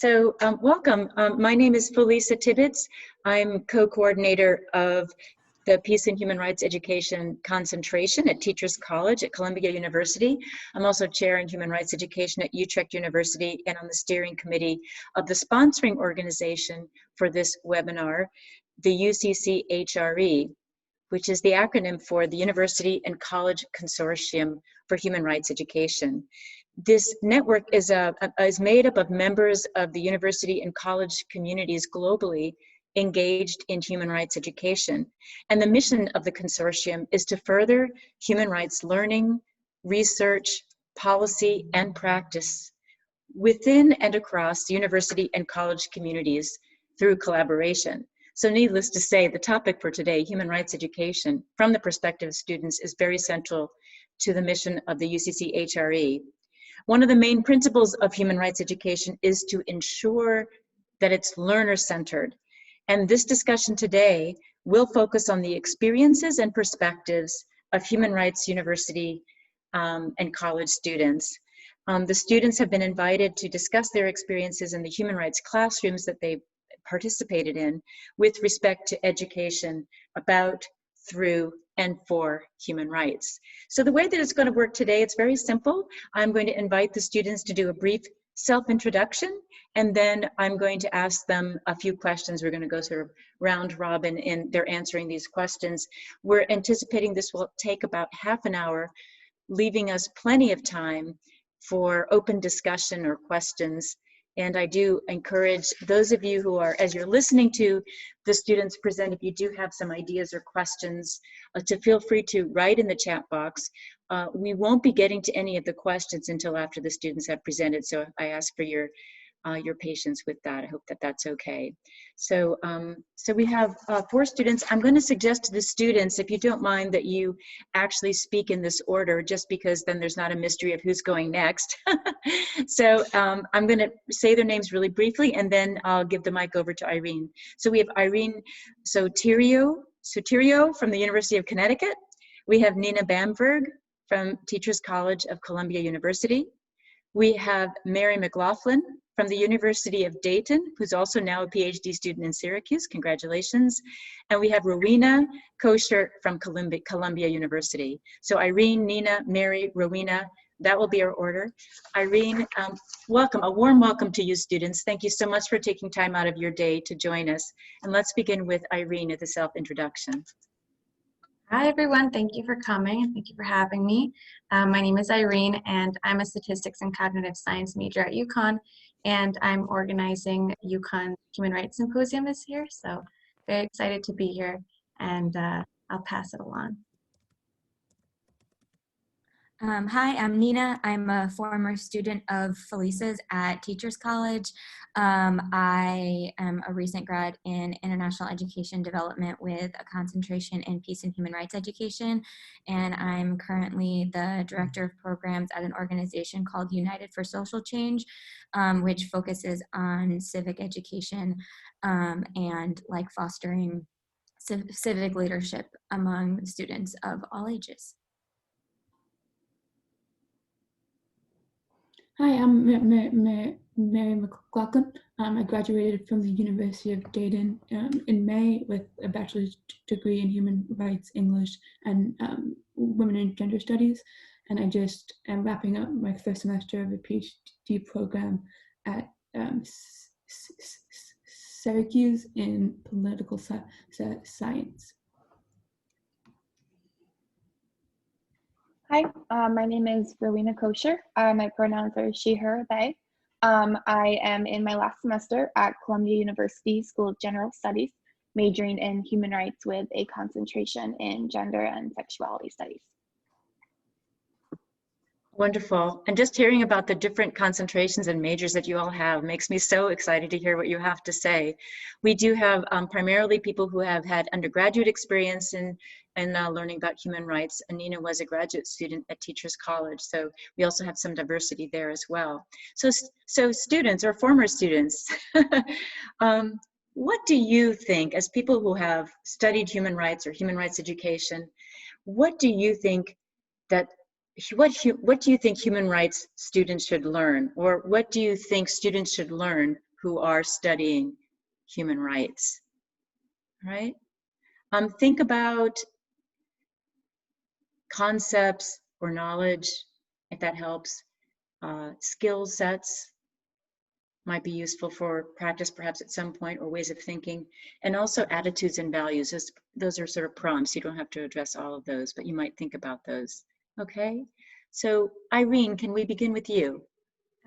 Welcome. My name is Felisa Tibbetts. I'm co-coordinator of the Peace and Human Rights Education concentration at Teachers College at Columbia University. I'm also chair in Human Rights Education at UCCHRE University and on the steering committee of the sponsoring organization for this webinar, the UCCHRE, which is the acronym for the University and College Consortium for Human Rights Education. This network is made up of members of the university and college communities globally engaged in human rights education. And the mission of the consortium is to further human rights learning, research, policy, and practice within and across the university and college communities through collaboration. So needless to say, the topic for today, human rights education from the perspective of students, is very central to the mission of the UCCHRE. One of the main principles of human rights education is to ensure that it's learner-centered. And this discussion today will focus on the experiences and perspectives of human rights university and college students. The students have been invited to discuss their experiences in the human rights classrooms that they participated in with respect to education about, through, and for human rights. So the way that it's going to work today, it's very simple. I'm going to invite the students to do a brief self-introduction, and then I'm going to ask them a few questions. We're going to go sort of round robin in their answering these questions. We're anticipating this will take about half an hour, leaving us plenty of time for open discussion or questions. And I do encourage those of you who are, as you're listening to the students present, if you do have some ideas or questions, to feel free to write in the chat box. We won't be getting to any of the questions until after the students have presented, so I ask for your patience with that. I hope that that's okay. So we have 4 students. I'm going to suggest to the students, if you don't mind, that you actually speak in this order, just because then there's not a mystery of who's going next. So I'm going to say their names really briefly, and then I'll give the mic over to Irene. So we have Irene Sotirio from the University of Connecticut. We have Nina Bamberg from Teachers College of Columbia University. We have Mary McLaughlin from the University of Dayton, who's also now a PhD student in Syracuse. Congratulations. And we have Rowena Kosher from Columbia University. So Irene, Nina, Mary, Rowena, that will be our order. Irene, welcome, a warm welcome to you students. Thank you so much for taking time out of your day to join us. And let's begin with Irene at the self-introduction. Hi everyone, thank you for coming and thank you for having me. My name is Irene and I'm a statistics and cognitive science major at UConn, and I'm organizing UConn Human Rights Symposium this year, so very excited to be here, and I'll pass it along. Hi, I'm Nina. I'm a former student of Felisa's at Teachers College. I am a recent grad in international education development with a concentration in peace and human rights education. And I'm currently the director of programs at an organization called United for Social Change, which focuses on civic education and like fostering civic leadership among students of all ages. Hi, I'm Mary McLaughlin. I graduated from the University of Dayton in May with a bachelor's degree in Human Rights, English, and Women and Gender Studies. And I just am wrapping up my first semester of a PhD program at Syracuse in political science. Hi, my name is Rowena Kosher. My pronouns are she, her, they. I am in my last semester at Columbia University School of General Studies, majoring in human rights with a concentration in gender and sexuality studies. Wonderful. And just hearing about the different concentrations and majors that you all have makes me so excited to hear what you have to say. We do have primarily people who have had undergraduate experience in learning about human rights, and Nina was a graduate student at Teachers College, so we also have some diversity there as well. So students or former students, what do you think, as people who have studied human rights or human rights education, what do you think that what do you think human rights students should learn, or what do you think students should learn who are studying human rights, right? Think about concepts or knowledge, if that helps. Skill sets might be useful for practice perhaps at some point, or ways of thinking, and also attitudes and values. Those are sort of prompts. You don't have to address all of those, but you might think about those. Okay, so Irene, can we begin with you?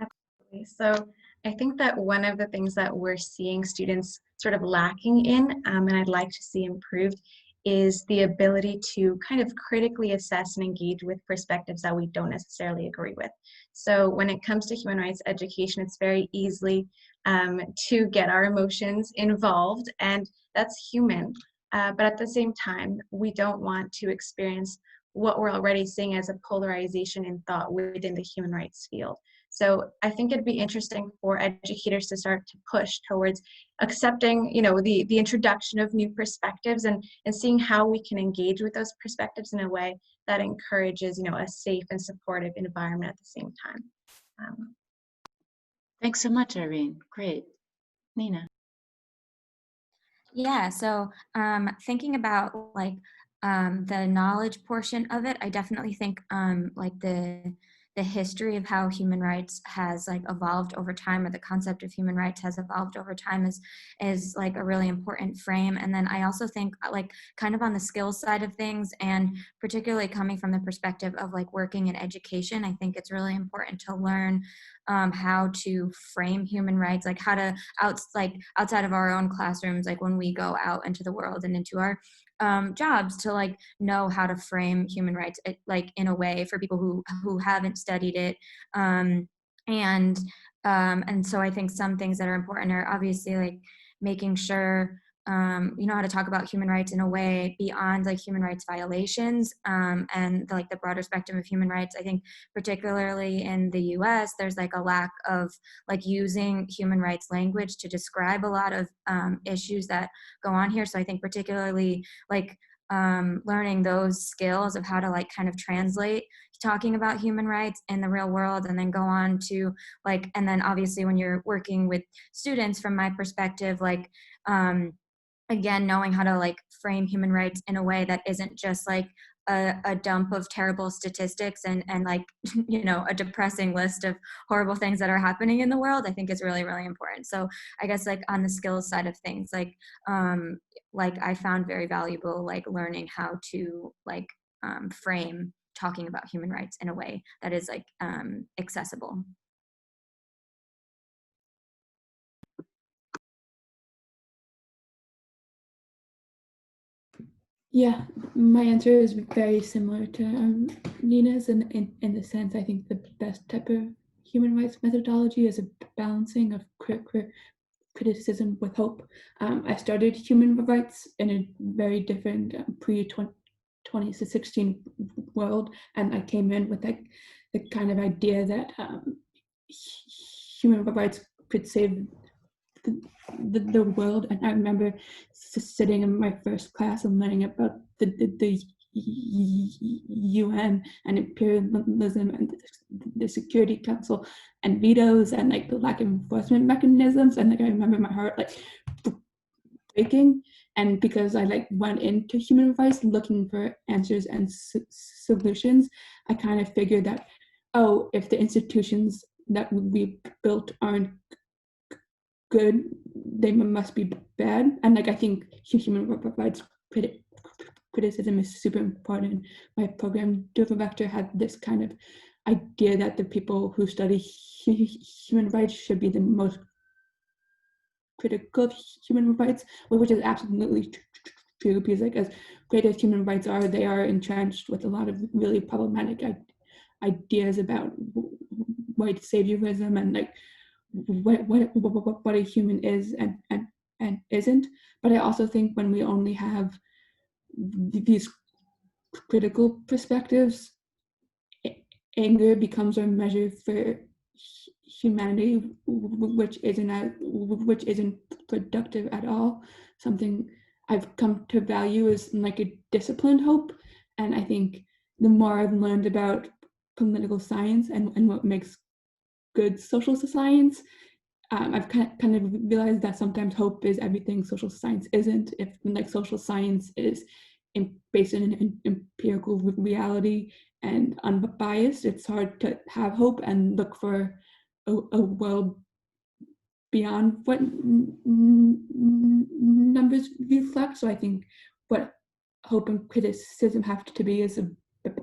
Absolutely. So I think that one of the things that we're seeing students sort of lacking in, and I'd like to see improved, is the ability to kind of critically assess and engage with perspectives that we don't necessarily agree with. So when it comes to human rights education, it's very easily to get our emotions involved, and that's human. But at the same time, we don't want to experience what we're already seeing as a polarization in thought within the human rights field. So I think it'd be interesting for educators to start to push towards accepting, the introduction of new perspectives and seeing how we can engage with those perspectives in a way that encourages, a safe and supportive environment at the same time. Thanks so much, Irene. Great. Nina. Yeah, so thinking about like the knowledge portion of it, I definitely think like the history of how human rights has like evolved over time, or the concept of human rights has evolved over time, is like a really important frame. And then I also think like kind of on the skills side of things, and particularly coming from the perspective of like working in education, I think it's really important to learn how to frame human rights, like how to outside of our own classrooms, like when we go out into the world and into our jobs, to like know how to frame human rights like in a way for people who haven't studied it. And so I think some things that are important are obviously like making sure you know how to talk about human rights in a way beyond like human rights violations, and like the broader spectrum of human rights. I think particularly in the US, there's like a lack of like using human rights language to describe a lot of issues that go on here. So I think particularly like learning those skills of how to like kind of translate talking about human rights in the real world, and then go on to like, and then obviously when you're working with students, from my perspective, like again, knowing how to like frame human rights in a way that isn't just like a dump of terrible statistics and like, a depressing list of horrible things that are happening in the world, I think is really, really important. So I guess like on the skills side of things, like I found very valuable, like learning how to like frame talking about human rights in a way that is like accessible. Yeah, my answer is very similar to Nina's in the sense I think the best type of human rights methodology is a balancing of criticism with hope. I started human rights in a very different pre-2016 world, and I came in with like the kind of idea that human rights could save the world. And I remember sitting in my first class and learning about the UN and imperialism and the Security Council and vetoes and like the lack of enforcement mechanisms. And like I remember my heart like breaking. And because I like went into human rights looking for answers and solutions, I kind of figured that, oh, if the institutions that we built aren't good, they must be bad. And like I think human rights criticism is super important. My program director had this kind of idea that the people who study human rights should be the most critical of human rights, which is absolutely true, because like as great as human rights are, they are entrenched with a lot of really problematic ideas about white saviorism and like what a human is and isn't. But I also think when we only have these critical perspectives, anger becomes our measure for humanity, which isn't productive at all. Something I've come to value is like a disciplined hope. And I think the more I've learned about political science and what makes good social science, I've kind of realized that sometimes hope is everything social science isn't. If like social science is based in an empirical reality and unbiased, it's hard to have hope and look for a world beyond what numbers reflect. So I think what hope and criticism have to be is a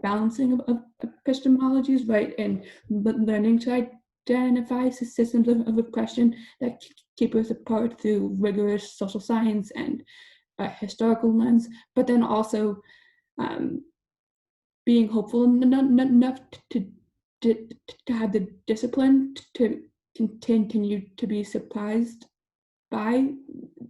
balancing of epistemologies, right? And learning to identify systems of oppression that keep us apart through rigorous social science and a historical lens, but then also being hopeful enough to have the discipline to continue to be surprised by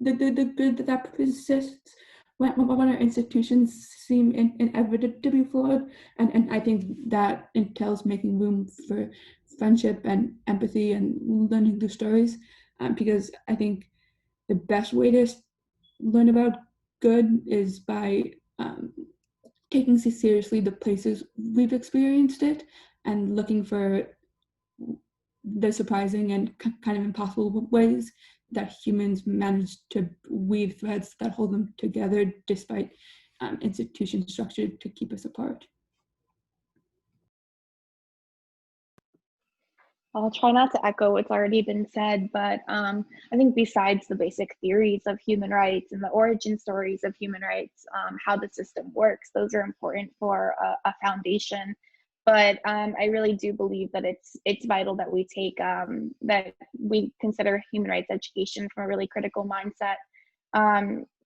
the good that persists when our institutions seem inevitably flawed. And I think that entails making room for friendship and empathy and learning through stories, because I think the best way to learn about good is by taking seriously the places we've experienced it and looking for the surprising and kind of impossible ways that humans manage to weave threads that hold them together despite institution structure to keep us apart. I'll try not to echo what's already been said, but I think besides the basic theories of human rights and the origin stories of human rights, how the system works, those are important for a foundation. But I really do believe that it's vital that we take that we consider human rights education from a really critical mindset,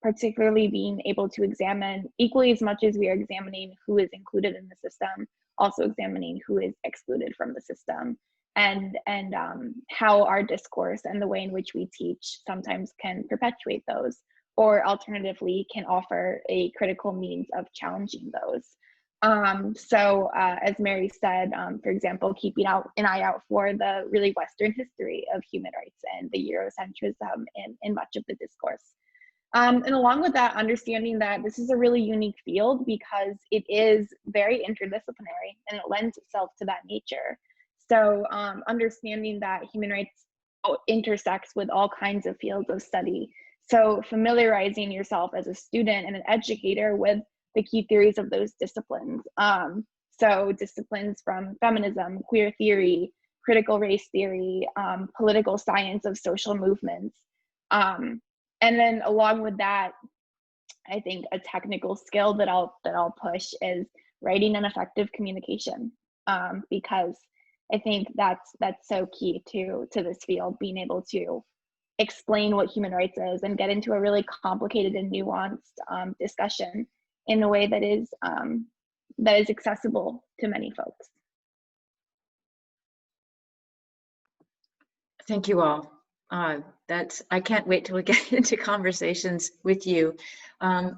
particularly being able to examine equally as much as we are examining who is included in the system, also examining who is excluded from the system. And how our discourse and the way in which we teach sometimes can perpetuate those, or alternatively can offer a critical means of challenging those. So as Mary said, for example, keeping an eye out for the really Western history of human rights and the Eurocentrism in much of the discourse. And along with that, understanding that this is a really unique field because it is very interdisciplinary and it lends itself to that nature. So understanding that human rights intersects with all kinds of fields of study. So familiarizing yourself as a student and an educator with the key theories of those disciplines. So disciplines from feminism, queer theory, critical race theory, political science of social movements. And then along with that, I think a technical skill that I'll push is writing an effective communication, because I think that's so key to this field, being able to explain what human rights is and get into a really complicated and nuanced discussion in a way that is accessible to many folks. Thank you all. I can't wait till we get into conversations with you.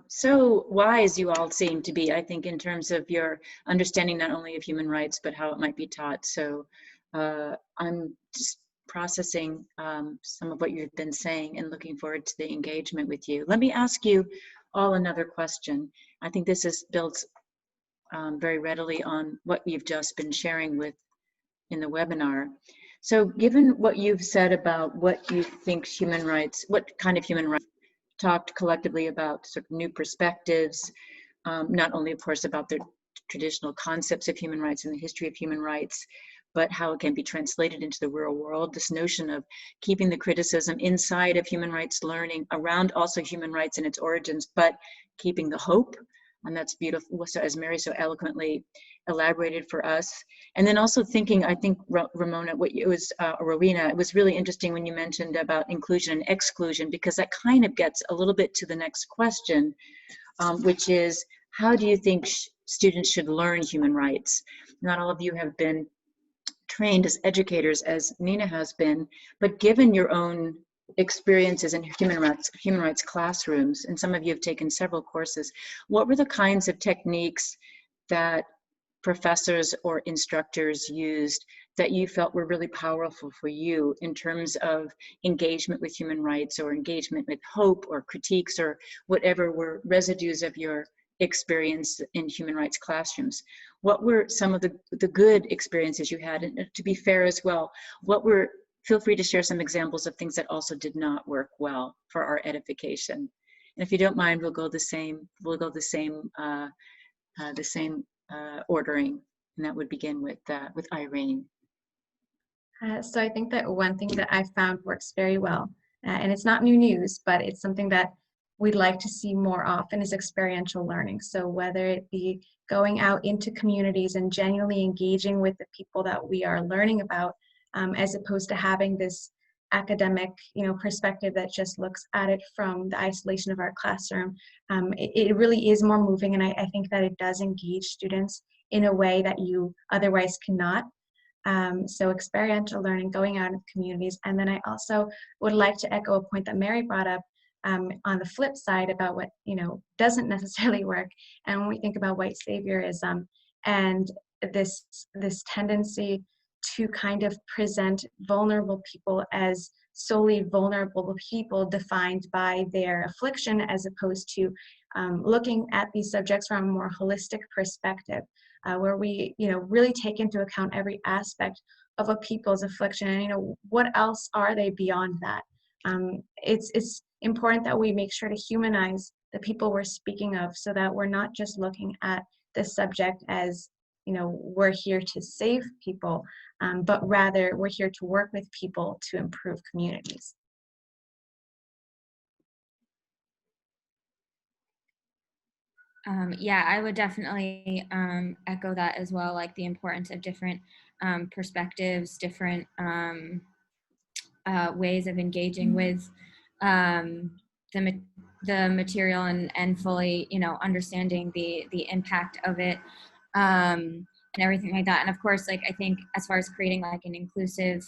So wise you all seem to be, I think, in terms of your understanding not only of human rights, but how it might be taught. So I'm just processing some of what you've been saying and looking forward to the engagement with you. Let me ask you all another question. I think this is built very readily on what you've just been sharing in the webinar. So given what you've said about what you think human rights, what kind of human rights, talked collectively about sort of new perspectives, not only of course about the traditional concepts of human rights and the history of human rights, but how it can be translated into the real world, this notion of keeping the criticism inside of human rights learning around also human rights and its origins, but keeping the hope. And that's beautiful, so as Mary so eloquently elaborated for us. And then also thinking, I think, Rowena, it was really interesting when you mentioned about inclusion and exclusion, because that kind of gets a little bit to the next question, which is, how do you think students should learn human rights? Not all of you have been trained as educators as Nina has been, but given your own experiences in human rights classrooms, and some of you have taken several courses, what were the kinds of techniques that professors or instructors used that you felt were really powerful for you in terms of engagement with human rights, or engagement with hope, or critiques, or whatever were residues of your experience in human rights classrooms? What were some of the good experiences you had? And to be fair as well, what were feel free to share some examples of things that also did not work well for our edification. And if you don't mind, we'll go the same ordering, and that would begin with Irene. So I think that one thing that I found works very well, and it's not new news, but it's something that we'd like to see more often, is experiential learning. So whether it be going out into communities and genuinely engaging with the people that we are learning about, as opposed to having this academic, perspective that just looks at it from the isolation of our classroom. It really is more moving, and I think that it does engage students in a way that you otherwise cannot. So experiential learning, going out in communities. And then I also would like to echo a point that Mary brought up on the flip side about what, doesn't necessarily work. And when we think about white saviorism and this tendency to kind of present vulnerable people as solely vulnerable people defined by their affliction, as opposed to looking at these subjects from a more holistic perspective, where we, really take into account every aspect of a people's affliction, and what else are they beyond that. It's important that we make sure to humanize the people we're speaking of, so that we're not just looking at the subject as, we're here to save people, but rather we're here to work with people to improve communities. Yeah, I would definitely echo that as well, like the importance of different perspectives, different ways of engaging with the material and fully, understanding the impact of it, and everything like that. And of course, like I think as far as creating like an inclusive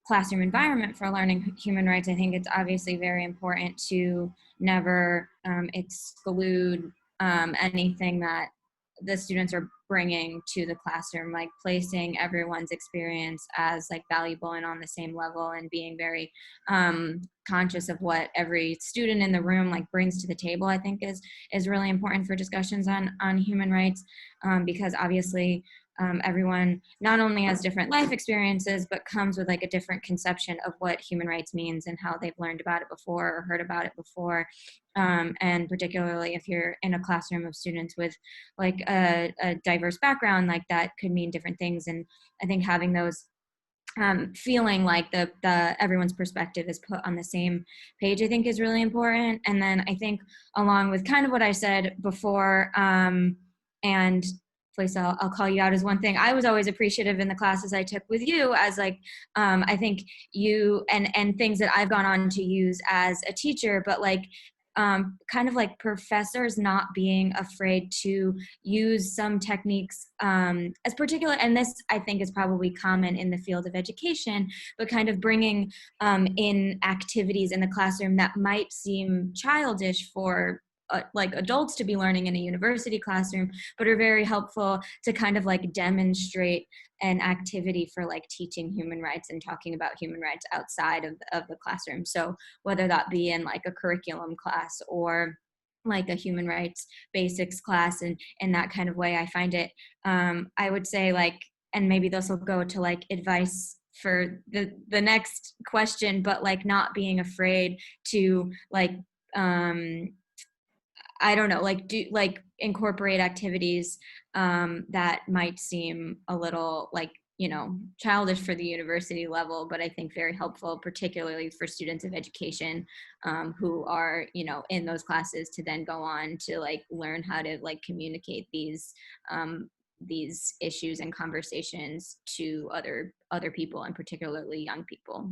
classroom environment for learning human rights, I think it's obviously very important to never exclude anything that the students are bringing to the classroom, like placing everyone's experience as like valuable and on the same level, and being very conscious of what every student in the room like brings to the table, I think is really important for discussions on human rights, because obviously everyone not only has different life experiences, but comes with like a different conception of what human rights means and how they've learned about it before or heard about it before. And particularly if you're in a classroom of students with like a diverse background, like that could mean different things. And I think having those feeling like the everyone's perspective is put on the same page, I think is really important. And then I think along with kind of what I said before, and Lisa, I'll call you out as one thing. I was always appreciative in the classes I took with you as like, I think you and things that I've gone on to use as a teacher, but like kind of like professors not being afraid to use some techniques as particular, and this I think is probably common in the field of education, but kind of bringing in activities in the classroom that might seem childish for like adults to be learning in a university classroom, but are very helpful to kind of like demonstrate an activity for like teaching human rights and talking about human rights outside of the classroom. So whether that be in like a curriculum class or like a human rights basics class, and in that kind of way, I find it, I would say like, and maybe this will go to like advice for the next question, but like not being afraid to like, I don't know, like do like incorporate activities that might seem a little like, childish for the university level, but I think very helpful, particularly for students of education who are, in those classes, to then go on to like learn how to like communicate these issues and conversations to other people, and particularly young people.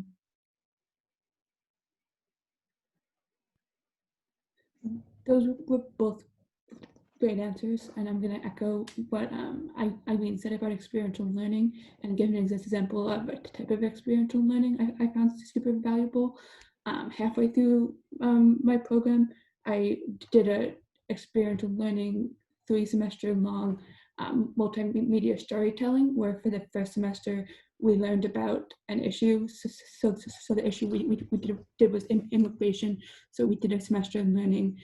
Those were both great answers, and I'm going to echo what Irene said about experiential learning, and give an example of a type of experiential learning I found super valuable. Halfway through my program, I did a experiential learning 3-semester long multimedia storytelling, where for the first semester we learned about an issue. So the issue we did was immigration. So we did a semester learning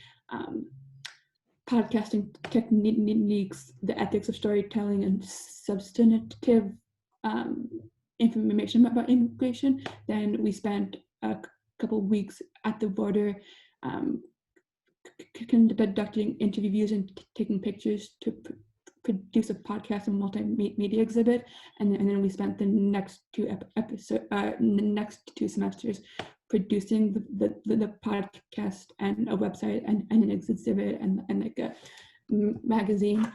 podcasting techniques, the ethics of storytelling, and substantive information about immigration. Then we spent a couple of weeks at the border conducting interviews and taking pictures to produce a podcast and multimedia exhibit, and then we spent the next two semesters producing the podcast and a website and an exhibit and like a magazine.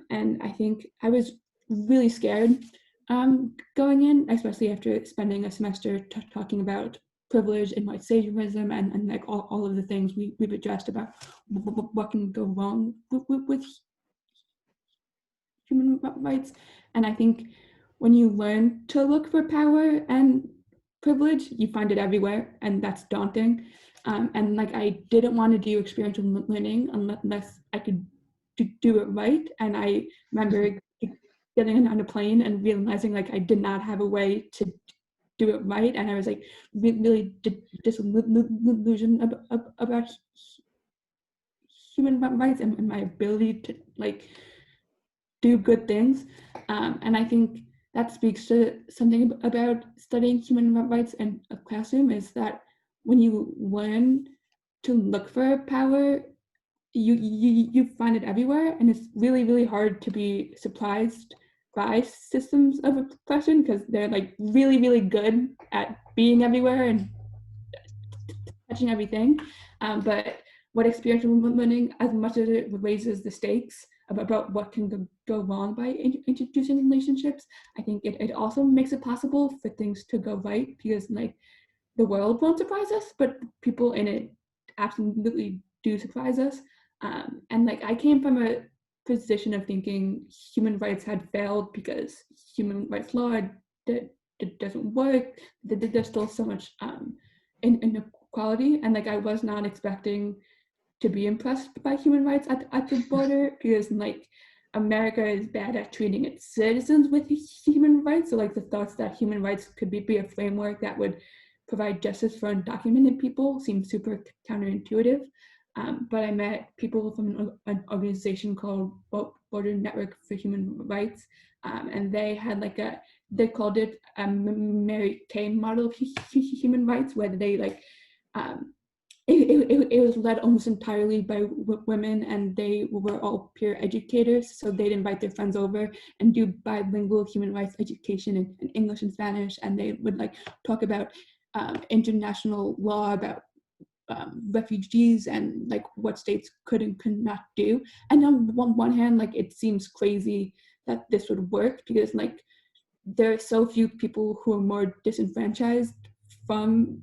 And I think I was really scared going in, especially after spending a semester talking about privilege and white saviorism and like all of the things we've addressed about what can go wrong with human rights. And I think when you learn to look for power and privilege, you find it everywhere, and that's daunting. And like I didn't want to do experiential learning unless I could do it right. And I remember getting on a plane and realizing like I did not have a way to do it right, and I was like really disillusioned about human rights and my ability to like do good things. And I think that speaks to something about studying human rights in a classroom, is that when you learn to look for power, you find it everywhere, and it's really hard to be surprised by systems of oppression because they're like really good at being everywhere and touching everything. But what experiential learning, as much as it raises the stakes about what can go wrong by introducing relationships, I think it also makes it possible for things to go right, because like the world won't surprise us, but people in it absolutely do surprise us. And like I came from a position of thinking human rights had failed because human rights law doesn't work. There's still so much inequality, and like I was not expecting to be impressed by human rights at the border, because like America is bad at treating its citizens with human rights. So like the thoughts that human rights could be a framework that would provide justice for undocumented people seems super counterintuitive. But I met people from an organization called Border Network for Human Rights, and they had like they called it a Mary Kay model of human rights, where they like it was led almost entirely by women, and they were all peer educators, so they'd invite their friends over and do bilingual human rights education in English and Spanish, and they would like talk about international law about refugees and like what states could and could not do. And on one hand, like it seems crazy that this would work, because like there are so few people who are more disenfranchised from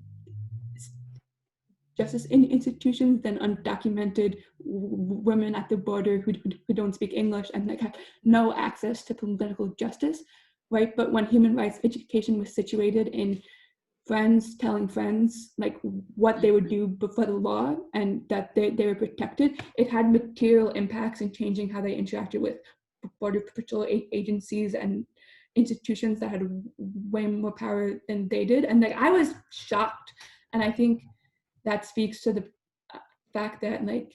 justice in institutions than undocumented women at the border who don't speak English and like have no access to political justice, right? But when human rights education was situated in friends telling friends like what they would do before the law and that they were protected, it had material impacts in changing how they interacted with border patrol agencies and institutions that had way more power than they did. And like I was shocked, and I think that speaks to the fact that like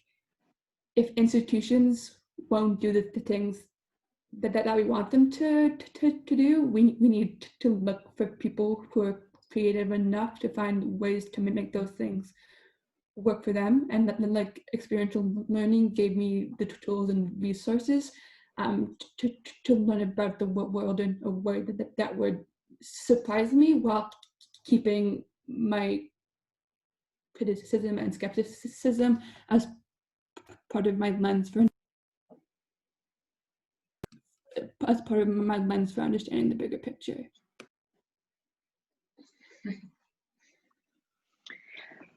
if institutions won't do the things that we want them to do, we need to look for people who are creative enough to find ways to make those things work for them. And then like experiential learning gave me the tools and resources to learn about the world in a way that would surprise me while keeping my criticism and skepticism as part of my lens for understanding the bigger picture.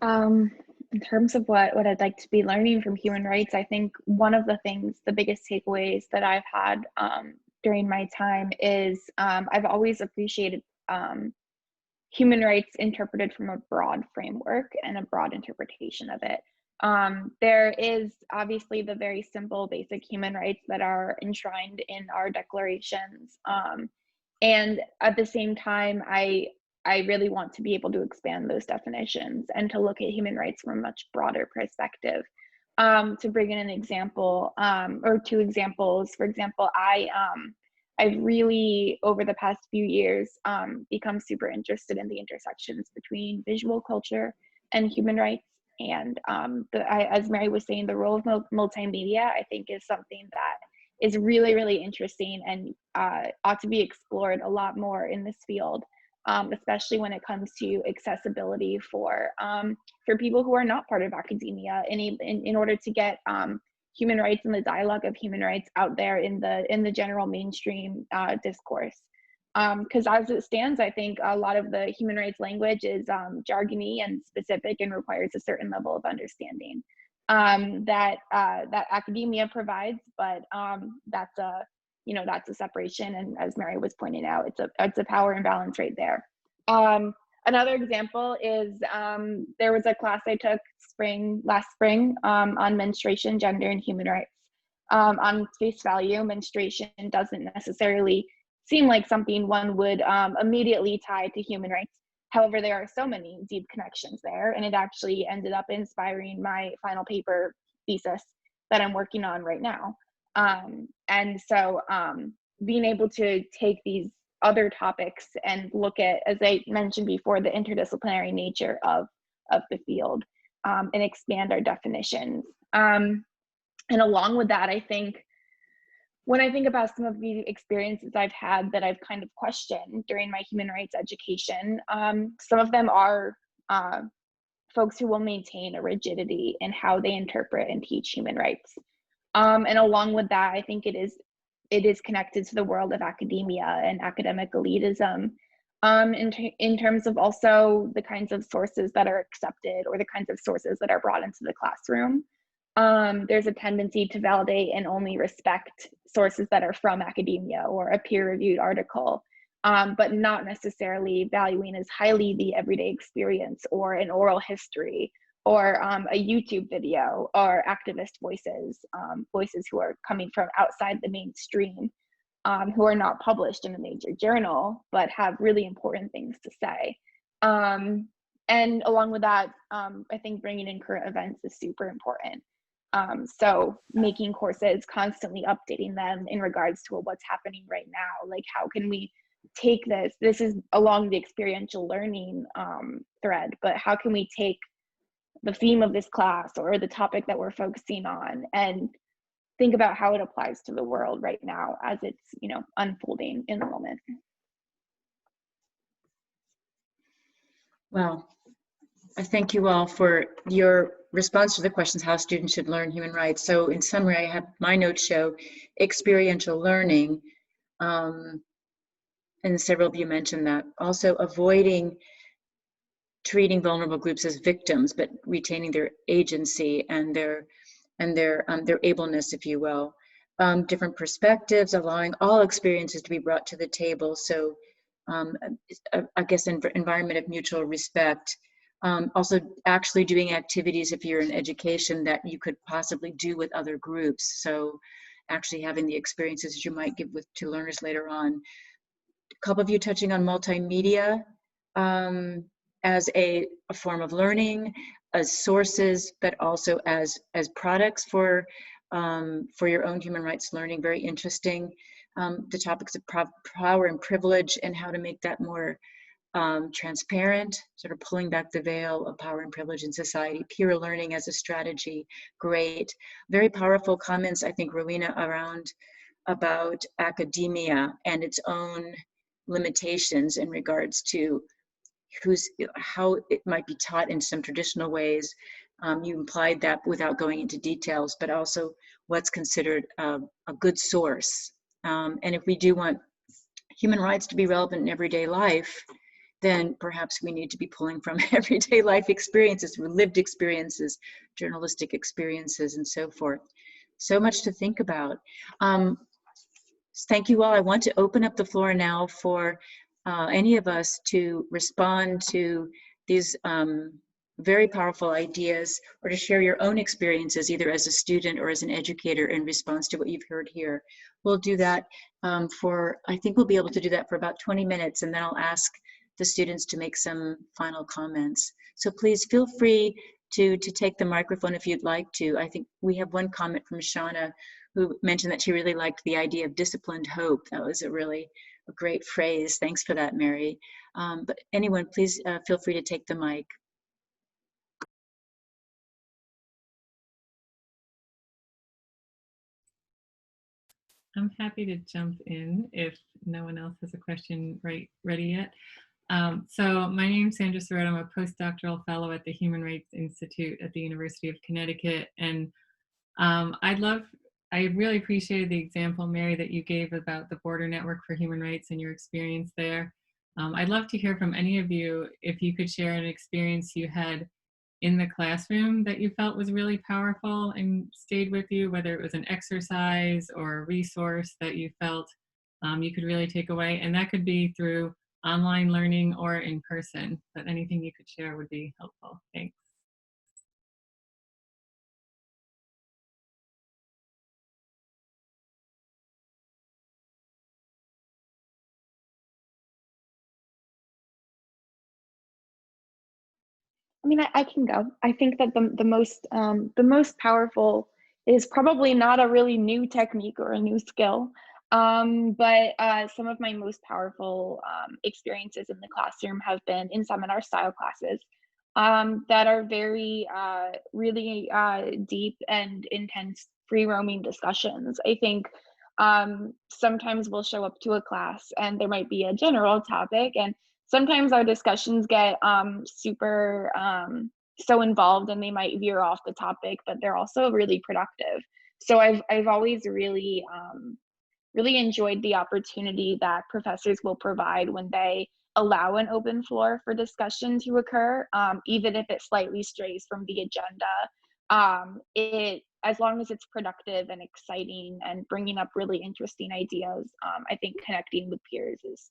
In terms of what I'd like to be learning from human rights, I think one of the things, the biggest takeaways that I've had during my time is I've always appreciated human rights interpreted from a broad framework and a broad interpretation of it. There is obviously the very simple, basic human rights that are enshrined in our declarations. And at the same time, I really want to be able to expand those definitions and to look at human rights from a much broader perspective. To bring in an example, or two examples, for example, I've really, over the past few years, become super interested in the intersections between visual culture and human rights. And as Mary was saying, the role of multimedia, I think, is something that is really, really interesting and ought to be explored a lot more in this field, especially when it comes to accessibility for people who are not part of academia, in order to get human rights and the dialogue of human rights out there in the general mainstream discourse. Because as it stands, I think a lot of the human rights language is jargony and specific and requires a certain level of understanding that academia provides, but that's a separation, and as Mary was pointing out, it's a power imbalance right there. Another example is there was a class I took last spring on menstruation, gender, and human rights. On face value, menstruation doesn't necessarily seem like something one would immediately tie to human rights. However, there are so many deep connections there, and it actually ended up inspiring my final paper thesis that I'm working on right now. And so being able to take these other topics and look at, as I mentioned before, the interdisciplinary nature of the field and expand our definitions. And along with that, I think when I think about some of the experiences I've had that I've kind of questioned during my human rights education, some of them are folks who will maintain a rigidity in how they interpret and teach human rights. And along with that, I think it is connected to the world of academia and academic elitism in terms of also the kinds of sources that are accepted or the kinds of sources that are brought into the classroom. There's a tendency to validate and only respect sources that are from academia or a peer-reviewed article, but not necessarily valuing as highly the everyday experience or an oral history or a YouTube video or activist voices, voices who are coming from outside the mainstream, who are not published in a major journal, but have really important things to say. And along with that, I think bringing in current events is super important. So making courses, constantly updating them in regards to what's happening right now. Like, how can we take this is along the experiential learning thread, but how can we take the theme of this class or the topic that we're focusing on and think about how it applies to the world right now as it's, unfolding in the moment. Well, I thank you all for your response to the questions, how students should learn human rights. So in summary, I have my notes show experiential learning, and several of you mentioned that. Also avoiding treating vulnerable groups as victims, but retaining their agency and their ableness, if you will. Different perspectives, allowing all experiences to be brought to the table. So I guess environment of mutual respect. Also actually doing activities if you're in education that you could possibly do with other groups. So actually having the experiences you might give to learners later on. A couple of you touching on multimedia as a form of learning, as sources, but also as products for your own human rights learning. Very interesting. The topics of power and privilege and how to make that more transparent, sort of pulling back the veil of power and privilege in society. Peer learning as a strategy, great. Very powerful comments, I think, Rowena, about academia and its own limitations in regards to how it might be taught in some traditional ways. You implied that without going into details, but also what's considered a good source. And if we do want human rights to be relevant in everyday life, then perhaps we need to be pulling from everyday life experiences, lived experiences, journalistic experiences, and so forth. So much to think about. Thank you all. I want to open up the floor now for any of us to respond to these very powerful ideas, or to share your own experiences, either as a student or as an educator, in response to what you've heard here. We'll do that I think we'll be able to do that for about 20 minutes, and then I'll ask the students to make some final comments. So please feel free to take the microphone if you'd like to. I think we have one comment from Shauna, who mentioned that she really liked the idea of disciplined hope. That was a great phrase. Thanks for that, Mary. But anyone, please feel free to take the mic. I'm happy to jump in if no one else has a question ready yet. So my name is Sandra Sorrett. I'm a postdoctoral fellow at the Human Rights Institute at the University of Connecticut. And I really appreciated the example, Mary, that you gave about the Border Network for Human Rights and your experience there. I'd love to hear from any of you if you could share an experience you had in the classroom that you felt was really powerful and stayed with you, whether it was an exercise or a resource that you felt you could really take away. And that could be through online learning or in person, but anything you could share would be helpful. Thanks. I mean, I can go. I think that the most powerful is probably not a really new technique or a new skill, but some of my most powerful experiences in the classroom have been in seminar style classes that are very really deep and intense free roaming discussions. I think sometimes we'll show up to a class and there might be a general topic, and sometimes our discussions get super so involved and they might veer off the topic, but they're also really productive. So I've always really really enjoyed the opportunity that professors will provide when they allow an open floor for discussion to occur, even if it slightly strays from the agenda. As long as it's productive and exciting and bringing up really interesting ideas, I think connecting with peers is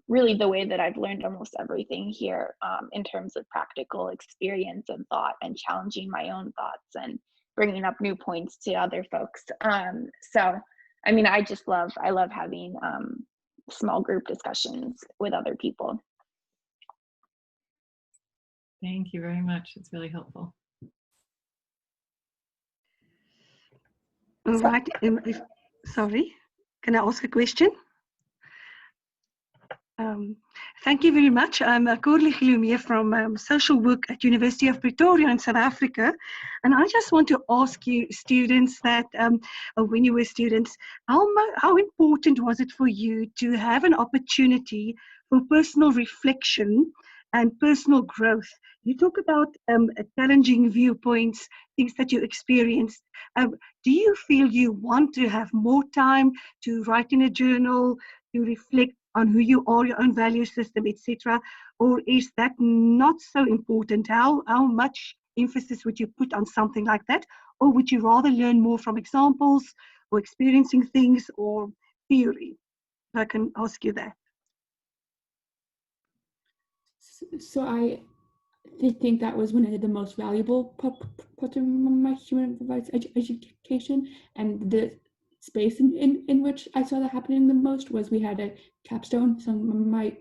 really the way that I've learned almost everything here in terms of practical experience and thought and challenging my own thoughts and bringing up new points to other folks. So, I mean, I love having small group discussions with other people. Thank you very much. It's really helpful. All right. Sorry, can I ask a question? Thank you very much. I'm Corley Gilumee from social work at University of Pretoria in South Africa. And I just want to ask you students that when you were students, how important was it for you to have an opportunity for personal reflection and personal growth? You talk about challenging viewpoints, things that you experienced. Do you feel you want to have more time to write in a journal, to reflect on who you are, your own value system, etc., or is that not so important? How much emphasis would you put on something like that, or would you rather learn more from examples or experiencing things or theory? I can ask you that. So I think that was one of the most valuable parts of my human rights education, and the space in which I saw that happening the most was we had a capstone. So my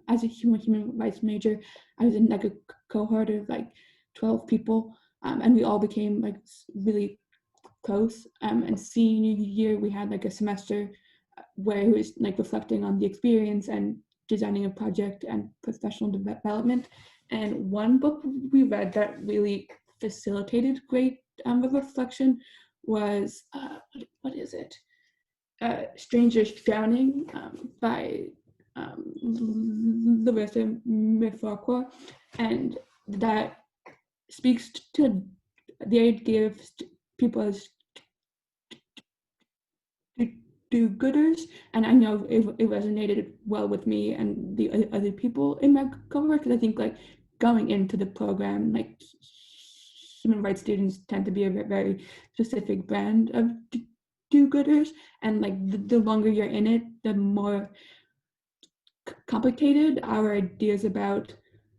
as a human rights major, I was in like a cohort of like 12 people, and we all became like really close. And senior year, we had like a semester where it was like reflecting on the experience and designing a project and professional development. And one book we read that really facilitated great reflection was what is it? Strangers Drowning by Larissa Mifakwa, and that speaks to the idea of people as do-gooders, and I know it resonated well with me and the other people in my cohort, because I think like going into the program, like human rights students tend to be a very specific brand of do-gooders, and like the longer you're in it, the more complicated our ideas about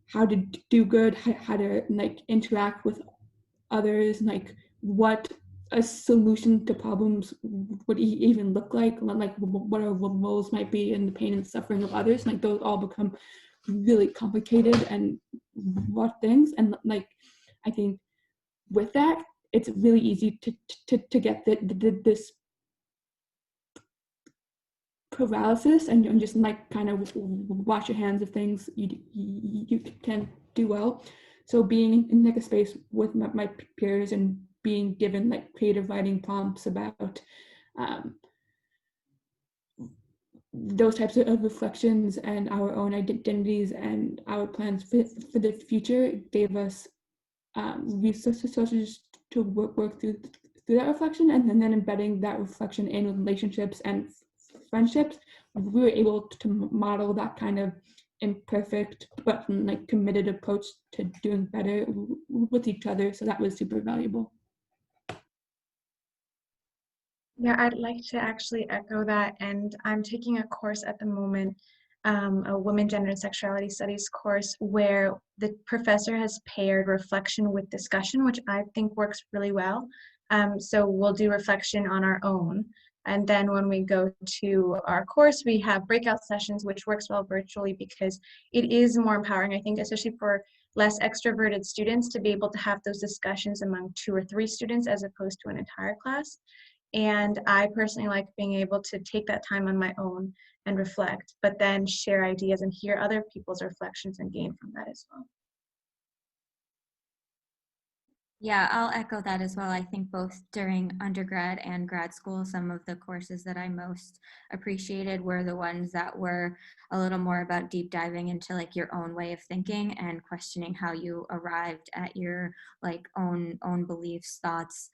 how to do good, how to like interact with others, like what a solution to problems would even look like what our roles might be in the pain and suffering of others. Like those all become really complicated and what things. And like I think with that, it's really easy to get this paralysis and just like kind of wash your hands of things you can do well. So being in like a space with my peers and being given like creative writing prompts about those types of reflections and our own identities and our plans for the future gave us resources to work through that reflection, and then embedding that reflection in relationships and friendships, we were able to model that kind of imperfect but like committed approach to doing better with each other. So that was super valuable. Yeah, I'd like to actually echo that, and I'm taking a course at the moment, a Women, Gender, and Sexuality Studies course, where the professor has paired reflection with discussion, which I think works really well. So we'll do reflection on our own, and then when we go to our course, we have breakout sessions, which works well virtually because it is more empowering, I think, especially for less extroverted students, to be able to have those discussions among 2 or 3 students as opposed to an entire class. And I personally like being able to take that time on my own and reflect, but then share ideas and hear other people's reflections and gain from that as well. Yeah, I'll echo that as well. I think both during undergrad and grad school, some of the courses that I most appreciated were the ones that were a little more about deep diving into like your own way of thinking and questioning how you arrived at your like own beliefs, thoughts.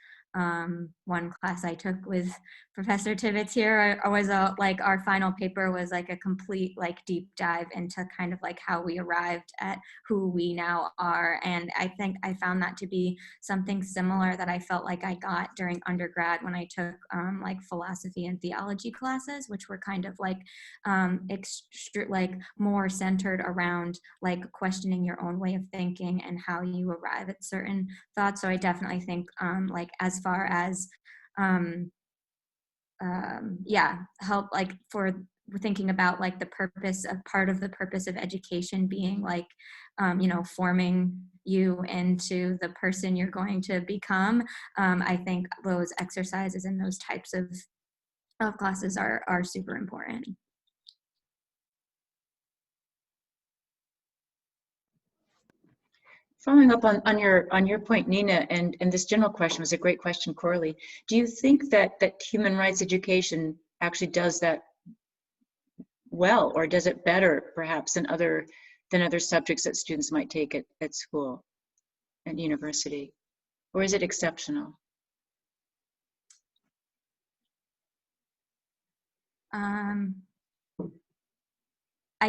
One class I took with Professor Tibbetts here, I was like our final paper was like a complete like deep dive into kind of like how we arrived at who we now are. And I think I found that to be something similar that I felt like I got during undergrad when I took like philosophy and theology classes, which were kind of like like more centered around like questioning your own way of thinking and how you arrive at certain thoughts. So I definitely think like as far as yeah, help like for thinking about like the purpose of part of the purpose of education being like you know, forming you into the person you're going to become. I think those exercises and those types of classes are super important. Following up on your point, Nina, and this general question was a great question, Corley. Do you think that human rights education actually does that well, or does it better perhaps than other subjects that students might take at school and university, or is it exceptional? I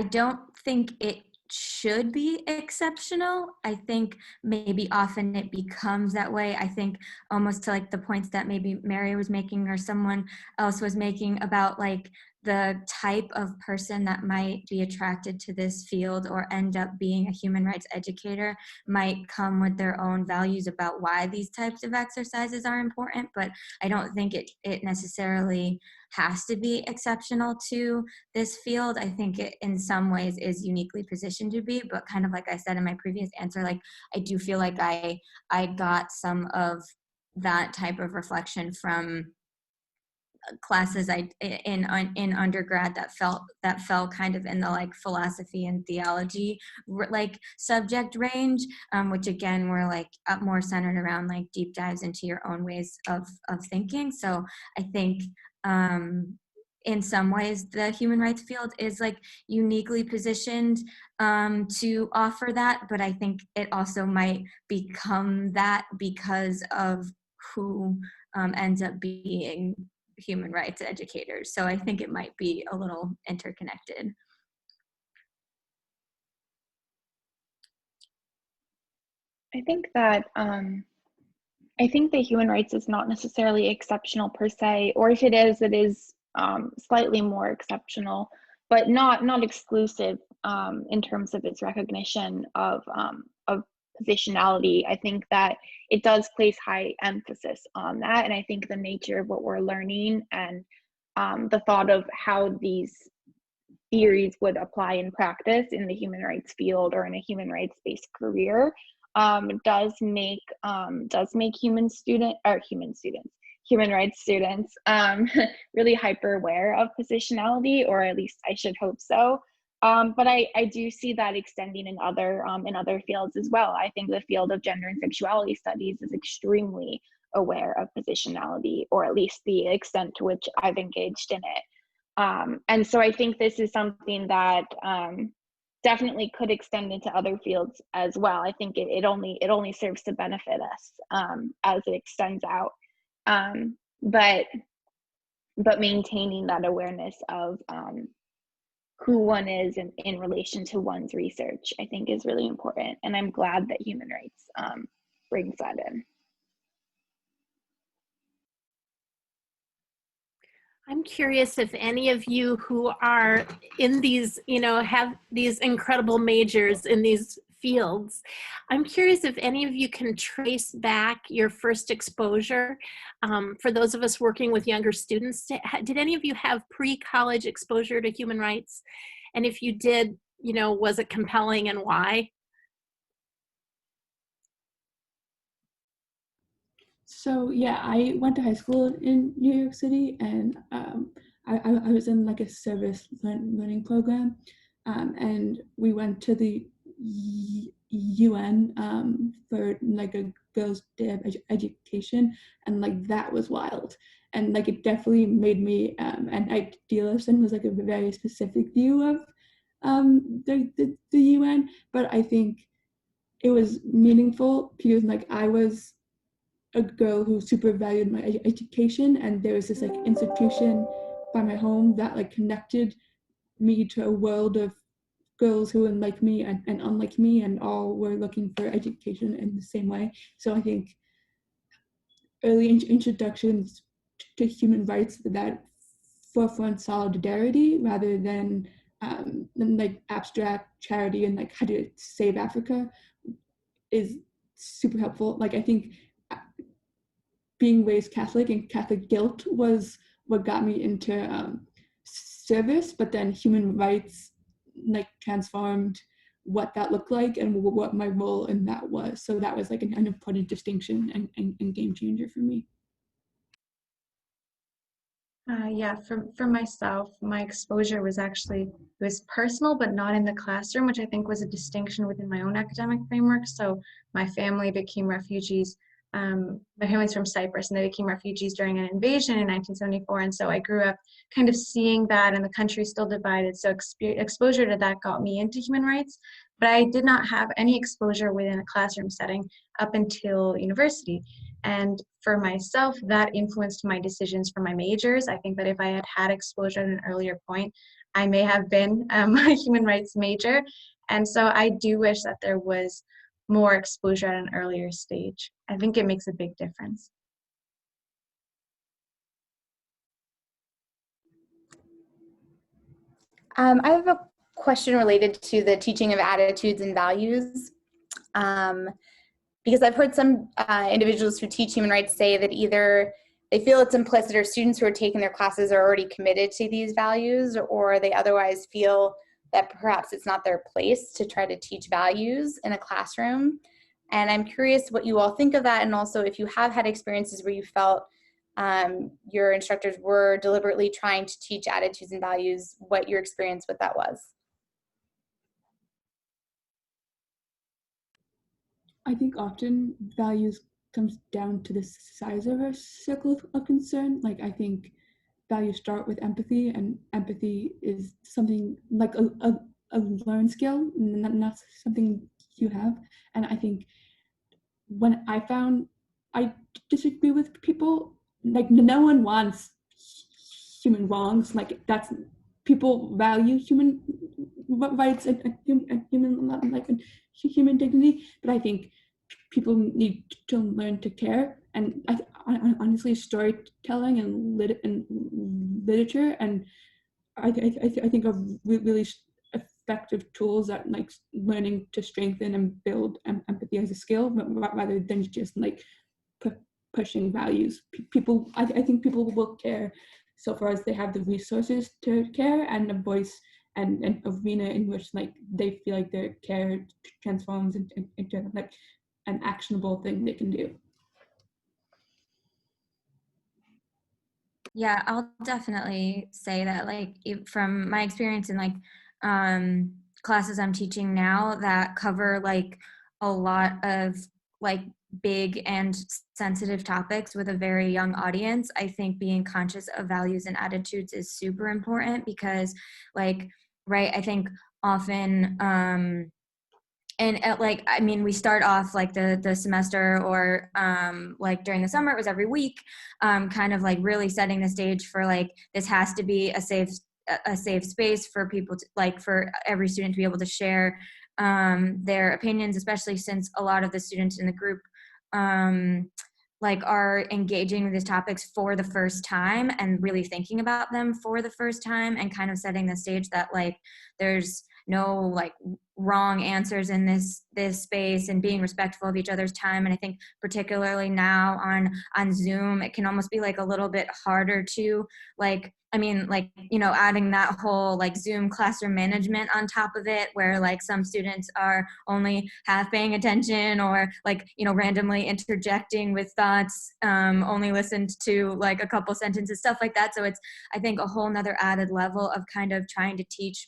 don't think it should be exceptional. I think maybe often it becomes that way. I think almost to like the points that maybe Mary was making or someone else was making about like the type of person that might be attracted to this field or end up being a human rights educator might come with their own values about why these types of exercises are important, but I don't think it necessarily has to be exceptional to this field. I think it in some ways is uniquely positioned to be, but kind of like I said in my previous answer, like I do feel like I got some of that type of reflection from classes in undergrad that fell kind of in the like philosophy and theology like subject range, which again were like more centered around like deep dives into your own ways of thinking. So I think in some ways the human rights field is like uniquely positioned to offer that, but I think it also might become that because of who ends up being human rights educators. So I think it might be a little interconnected. I think that human rights is not necessarily exceptional per se, or if it is slightly more exceptional, but not exclusive in terms of its recognition of positionality. I think that it does place high emphasis on that, and I think the nature of what we're learning and the thought of how these theories would apply in practice in the human rights field or in a human rights-based career does make human rights students really hyper aware of positionality, or at least I should hope so. But I do see that extending in other fields as well. I think the field of gender and sexuality studies is extremely aware of positionality, or at least the extent to which I've engaged in it. And so I think this is something that definitely could extend into other fields as well. I think it only serves to benefit us as it extends out. But maintaining that awareness of who one is in relation to one's research, I think, is really important. And I'm glad that human rights brings that in. I'm curious if any of you who are in these, have these incredible majors in these fields, I'm curious if any of you can trace back your first exposure. For those of us working with younger students, did any of you have pre-college exposure to human rights? And if you did, was it compelling and why? So yeah, I went to high school in New York City, and I was in like a service learning program, and we went to the UN for like a girls' day of education, and like that was wild, and like it definitely made me an idealist, and was like a very specific view of the UN, but I think it was meaningful because like I was a girl who super valued my education, and there was this like institution by my home that like connected me to a world of girls who were like me and unlike me, and all were looking for education in the same way. So I think early introductions to human rights with that forefront solidarity rather than like abstract charity and like how to save Africa is super helpful. Like I think being raised Catholic and Catholic guilt was what got me into service, but then human rights like transformed what that looked like and what my role in that was. So that was like an important distinction and game changer for me. Yeah, for myself, my exposure was personal, but not in the classroom, which I think was a distinction within my own academic framework. So my family became refugees. My family's from Cyprus, and they became refugees during an invasion in 1974. And so I grew up kind of seeing that, and the country still divided. So exposure to that got me into human rights, but I did not have any exposure within a classroom setting up until university. And for myself, that influenced my decisions for my majors. I think that if I had had exposure at an earlier point, I may have been a human rights major. And so I do wish that there was more exposure at an earlier stage. I think it makes a big difference. I have a question related to the teaching of attitudes and values. Because I've heard some individuals who teach human rights say that either they feel it's implicit, or students who are taking their classes are already committed to these values, or they otherwise feel that perhaps it's not their place to try to teach values in a classroom. And I'm curious what you all think of that, and also if you have had experiences where you felt your instructors were deliberately trying to teach attitudes and values, what your experience with that was. I think often values comes down to the size of our circle of concern. Like I think values start with empathy, and empathy is something like a learned skill, not something you have. And I think when I found I disagree with people, like no one wants human wrongs. Like that's people value human rights and human like human dignity, but I think people need to learn to care. And honestly, storytelling and literature and I think are really effective tools at like learning to strengthen and build empathy as a skill, rather than just like pushing values. People, I think people will care so far as they have the resources to care and a voice and arena in which like they feel like their care transforms into like an actionable thing they can do. Yeah, I'll definitely say that, like, from my experience in like classes I'm teaching now that cover like a lot of like big and sensitive topics with a very young audience, I think being conscious of values and attitudes is super important because, like, right, I think often and like, I mean, we start off like the semester or like during the summer, it was every week, kind of like really setting the stage for like, this has to be a safe space for people to, like, for every student to be able to share their opinions, especially since a lot of the students in the group like are engaging with these topics for the first time and really thinking about them for the first time, and kind of setting the stage that like there's no like wrong answers in this space, and being respectful of each other's time. And I think particularly now on Zoom, it can almost be like a little bit harder to like, I mean, like, you know, adding that whole like Zoom classroom management on top of it, where like some students are only half paying attention, or like, you know, randomly interjecting with thoughts, only listened to like a couple sentences, stuff like that. So it's, I think, a whole nother added level of kind of trying to teach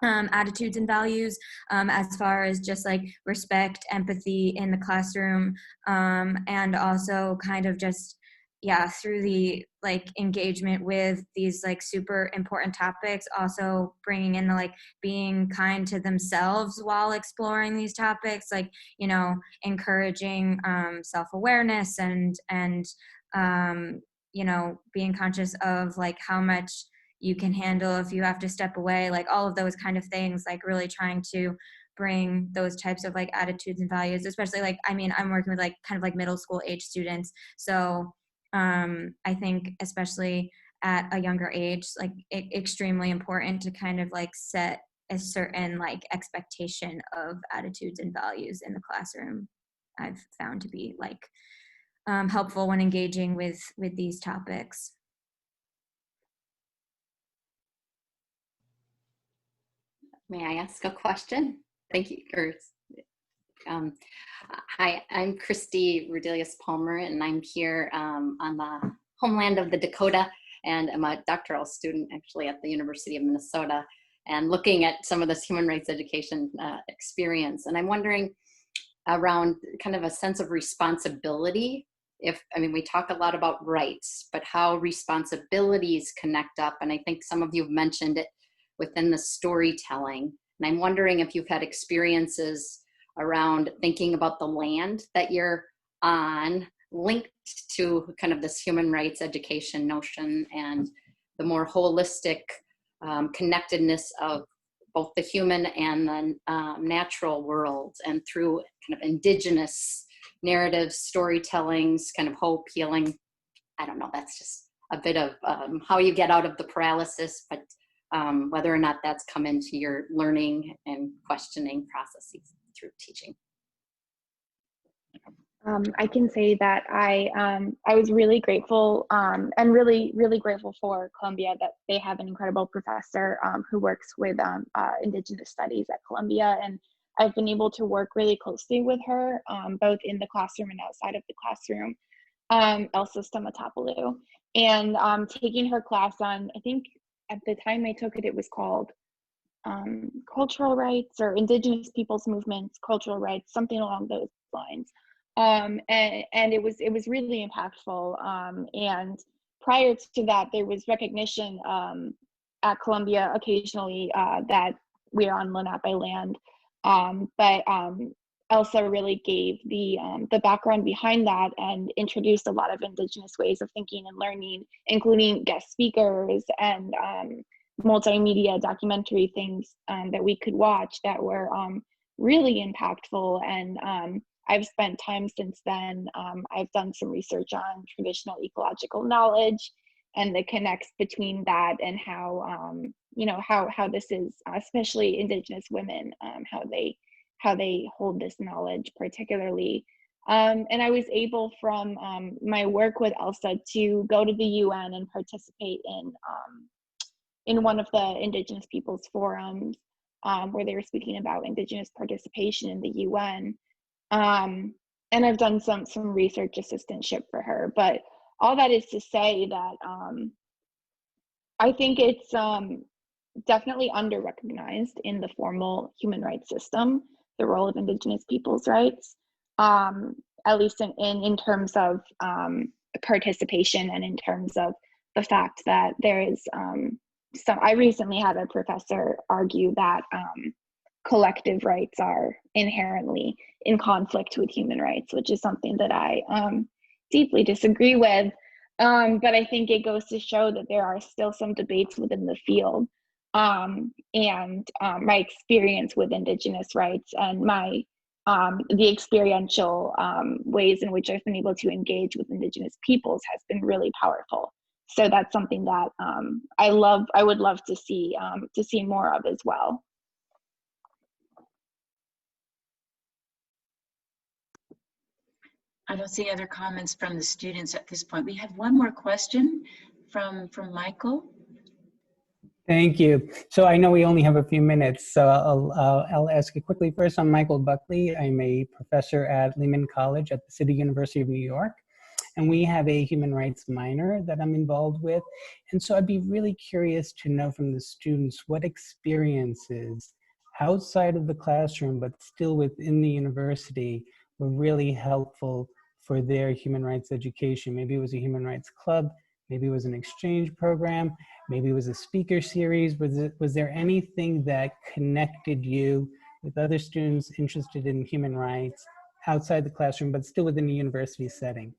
attitudes and values, as far as just like respect, empathy in the classroom, and also kind of just, yeah, through the like engagement with these like super important topics, also bringing in the like being kind to themselves while exploring these topics, like, you know, encouraging self-awareness and you know, being conscious of like how much you can handle if you have to step away, like all of those kind of things, like really trying to bring those types of like attitudes and values, especially like, I mean, I'm working with like kind of like middle school age students. So I think especially at a younger age, like extremely important to kind of like set a certain like expectation of attitudes and values in the classroom. I've found to be like helpful when engaging with these topics. May I ask a question? Thank you. Hi, I'm Christy Rodelius Palmer, and I'm here on the homeland of the Dakota, and I'm a doctoral student actually at the University of Minnesota, and looking at some of this human rights education experience. And I'm wondering around kind of a sense of responsibility. I mean, we talk a lot about rights, but how responsibilities connect up. And I think some of you have mentioned it within the storytelling. And I'm wondering if you've had experiences around thinking about the land that you're on, linked to kind of this human rights education notion and the more holistic connectedness of both the human and the natural world, and through kind of indigenous narratives, storytellings, kind of hope, healing. I don't know, that's just a bit of how you get out of the paralysis, but whether or not that's come into your learning and questioning processes through teaching. I can say that I was really grateful and really grateful for Columbia, that they have an incredible professor who works with Indigenous Studies at Columbia, and I've been able to work really closely with her both in the classroom and outside of the classroom, Elsa Stamatopoulou, and taking her class on, I think at the time I took it, it was called cultural rights or Indigenous peoples movements, cultural rights, something along those lines. And it was really impactful. And prior to that, there was recognition at Columbia occasionally that we are on Lenape land. But Elsa really gave the background behind that and introduced a lot of Indigenous ways of thinking and learning, including guest speakers and multimedia documentary things that we could watch that were really impactful. And I've spent time since then. I've done some research on traditional ecological knowledge and the connects between that and how how this is, especially Indigenous women, how they hold this knowledge particularly. And I was able from my work with Elsa to go to the UN and participate in one of the Indigenous Peoples forums where they were speaking about Indigenous participation in the UN. and I've done some research assistantship for her. But all that is to say that I think it's definitely under-recognized in the formal human rights system, the role of Indigenous peoples' rights, at least in terms of participation and in terms of the fact that there is I recently had a professor argue that collective rights are inherently in conflict with human rights, which is something that I deeply disagree with. But I think it goes to show that there are still some debates within the field. And my experience with Indigenous rights and my the experiential ways in which I've been able to engage with Indigenous peoples has been really powerful. So that's something that I would love to see more of as well. I don't see any other comments from the students at this point. We have one more question from Michael. Thank you. So I know we only have a few minutes, so I'll ask you quickly. First, I'm Michael Buckley. I'm a professor at Lehman College at the City University of New York. And we have a human rights minor that I'm involved with. And so I'd be really curious to know from the students what experiences outside of the classroom, but still within the university, were really helpful for their human rights education. Maybe it was a human rights club, maybe it was an exchange program, maybe it was a speaker series. Was there anything that connected you with other students interested in human rights outside the classroom, but still within the university setting?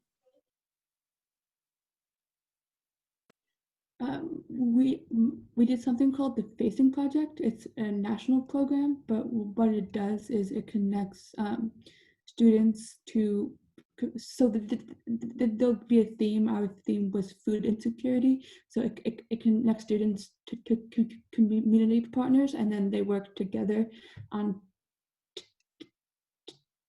We did something called the Facing Project. It's a national program, but what it does is it connects students to, so there'll be a theme. Our theme was food insecurity. So it connects students to community partners, and then they work together on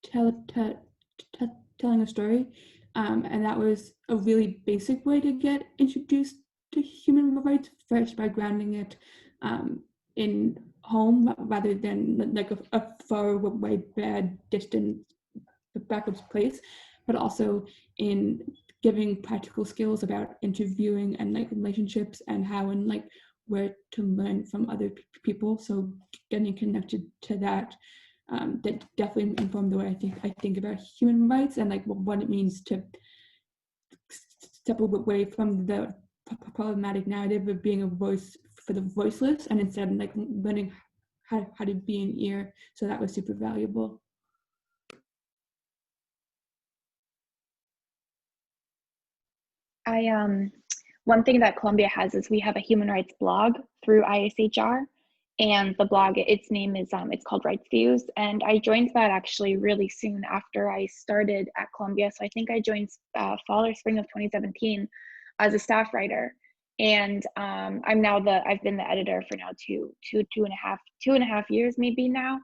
telling a story. And that was a really basic way to get introduced to human rights, first by grounding it in home rather than like a far away, bad, distant, backwards place, but also in giving practical skills about interviewing and like relationships and how and like where to learn from other people. So getting connected to that, that definitely informed the way I think about human rights and like what it means to step away from the problematic narrative of being a voice for the voiceless, and instead like learning how to be an ear. So that was super valuable. One thing that Columbia has is we have a human rights blog through ISHR, and the blog, its name is it's called Rights Views, and I joined that actually really soon after I started at Columbia. So I think I joined fall or spring of 2017 as a staff writer, and I've been the editor for now two and a half years maybe now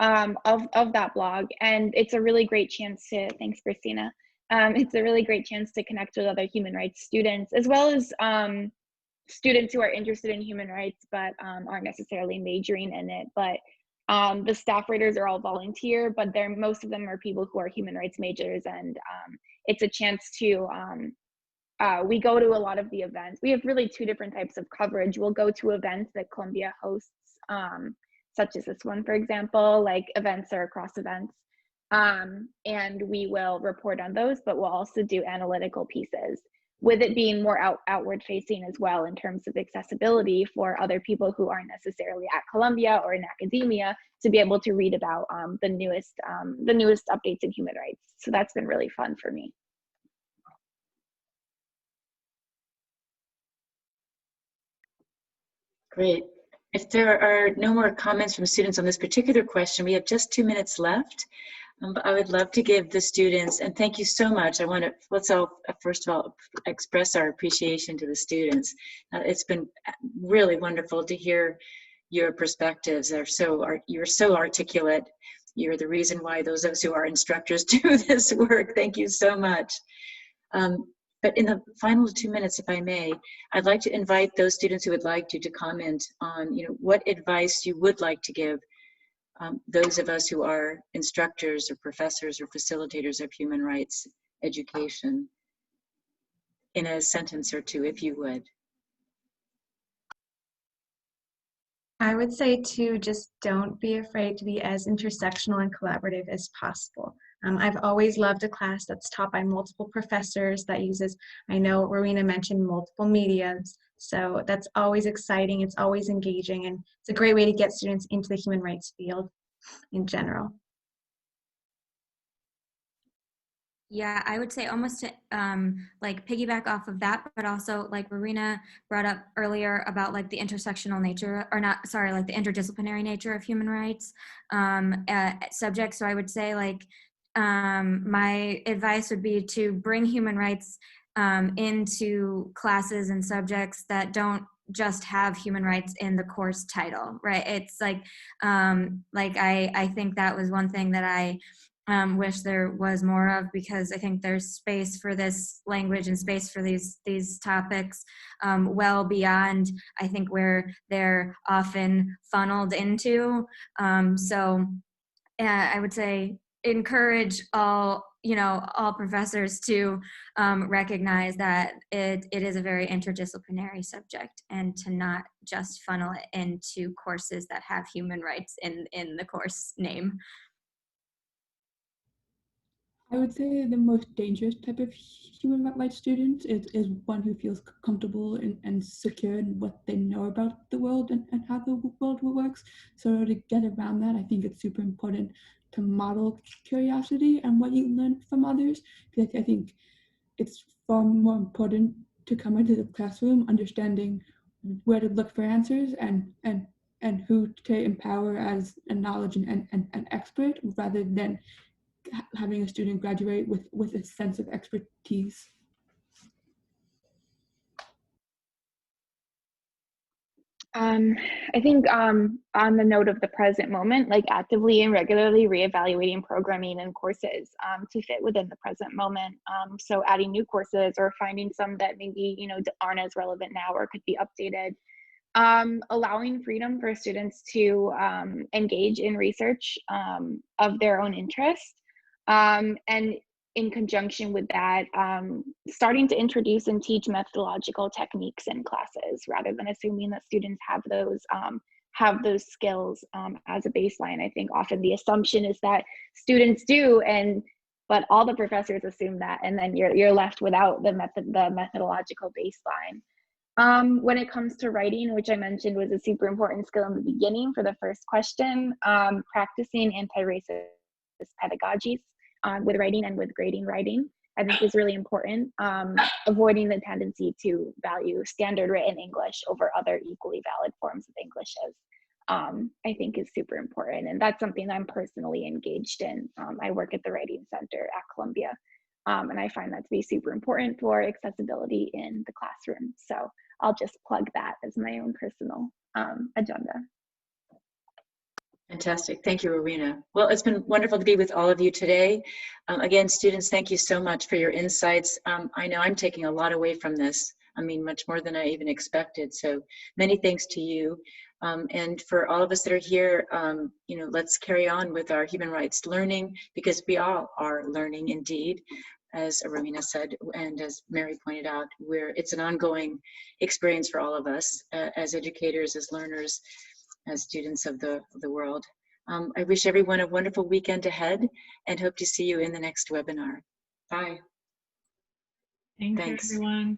of that blog, and it's a really great chance to, thanks Christina, it's a really great chance to connect with other human rights students, as well as students who are interested in human rights but aren't necessarily majoring in it. But the staff writers are all volunteer, but most of them are people who are human rights majors, and it's a chance to we go to a lot of the events. We have really two different types of coverage. We'll go to events that Columbia hosts, such as this one, for example, like events or cross events. And we will report on those, but we'll also do analytical pieces, with it being more outward facing as well in terms of accessibility for other people who aren't necessarily at Columbia or in academia to be able to read about the newest updates in human rights. So that's been really fun for me. Great. If there are no more comments from students on this particular question, we have just 2 minutes left. But I would love to give the students, and thank you so much. Let's all, first of all, express our appreciation to the students. It's been really wonderful to hear your perspectives. You're so articulate. You're the reason why those of us who are instructors do this work. Thank you so much. But in the final 2 minutes, if I may, I'd like to invite those students who would like to comment on, what advice you would like to give those of us who are instructors or professors or facilitators of human rights education in a sentence or two, if you would. I would say too, just don't be afraid to be as intersectional and collaborative as possible. I've always loved a class that's taught by multiple professors that uses, I know Rowena mentioned multiple mediums, so that's always exciting, it's always engaging, and it's a great way to get students into the human rights field in general. Yeah, I would say almost to like piggyback off of that, but also like Rowena brought up earlier about like the intersectional nature, or not, sorry, like the interdisciplinary nature of human rights subjects. So I would say like my advice would be to bring human rights into classes and subjects that don't just have human rights in the course title, right? It's like I think that was one thing that I wish there was more of, because I think there's space for this language and space for these topics well beyond, I think, where they're often funneled into. So I would say encourage all professors to recognize that it is a very interdisciplinary subject, and to not just funnel it into courses that have human rights in the course name. I would say the most dangerous type of human rights student is one who feels comfortable and secure in what they know about the world and how the world works. So to get around that, I think it's super important to model curiosity and what you learn from others. Because I think it's far more important to come into the classroom understanding where to look for answers and who to empower as a knowledge and an expert, rather than having a student graduate with a sense of expertise. I think on the note of the present moment, like actively and regularly reevaluating programming and courses to fit within the present moment. So adding new courses or finding some that maybe aren't as relevant now or could be updated. Allowing freedom for students to engage in research of their own interest, and in conjunction with that, starting to introduce and teach methodological techniques in classes, rather than assuming that students have those skills as a baseline. I think often the assumption is that students do, but all the professors assume that, and then you're left without the methodological baseline. When it comes to writing, which I mentioned was a super important skill in the beginning for the first question, practicing anti-racist pedagogies with writing and with grading writing, I think is really important. Avoiding the tendency to value standard written English over other equally valid forms of Englishes, I think is super important. And that's something I'm personally engaged in. I work at the Writing Center at Columbia, and I find that to be super important for accessibility in the classroom. So I'll just plug that as my own personal agenda. Fantastic. Thank you, Rowena. Well, it's been wonderful to be with all of you today. Again, students, thank you so much for your insights. I know I'm taking a lot away from this. I mean, much more than I even expected. So many thanks to you. And for all of us that are here, let's carry on with our human rights learning, because we all are learning indeed, as Rowena said, and as Mary pointed out, it's an ongoing experience for all of us as educators, as learners, as students of the world. I wish everyone a wonderful weekend ahead and hope to see you in the next webinar. Bye. Thanks. Everyone.